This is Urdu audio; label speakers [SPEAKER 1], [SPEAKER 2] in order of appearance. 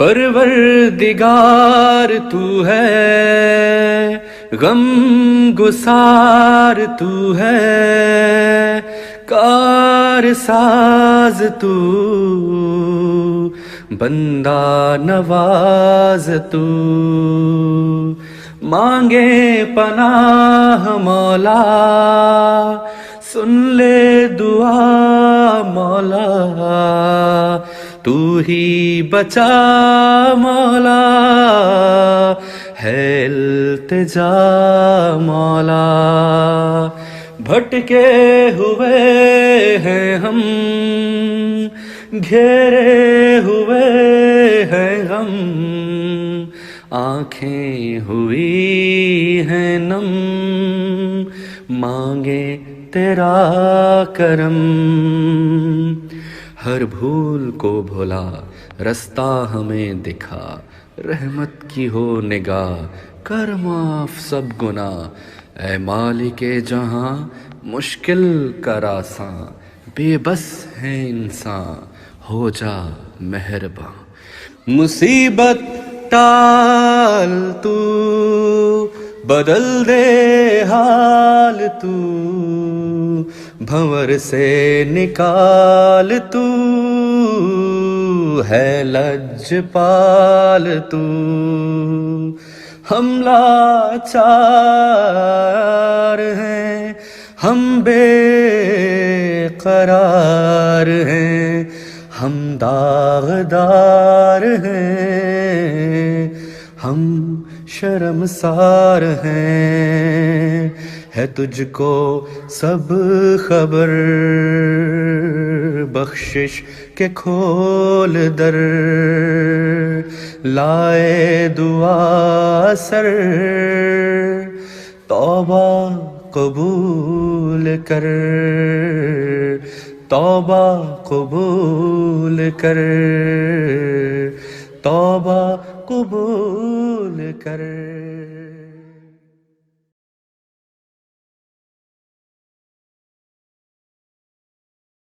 [SPEAKER 1] پروردگار تو ہے، غم گسار تو ہے، کار ساز تو، بندہ نواز تو، مانگے پناہ مولا، سن لے دعا مولا، تو ہی بچا مولا، ہے التجا مولا، بھٹکے ہوئے ہیں ہم، گھیرے ہوئے ہیں غم، آنکھیں ہوئی ہیں نم، مانگے تیرا کرم، ہر بھول کو بھولا، رستہ ہمیں دکھا، رحمت کی ہو نگاہ، کر معاف سب گناہ، اے مالک جہاں مشکل کر آساں، بے بس ہے انسان، ہو جا مہرباں، مصیبت ٹال تو، بدل دے حال تو، بھنور سے نکال تو، ہے لجپال تو، ہم لاچار ہیں، ہم بے قرار ہیں، ہم داغدار ہیں، ہم شرمسار ہیں، ہے تجھ کو سب خبر، بخشش کے کھول در، لائے دعا سر، توبہ قبول کر، توبہ قبول کر، توبہ قبول کر۔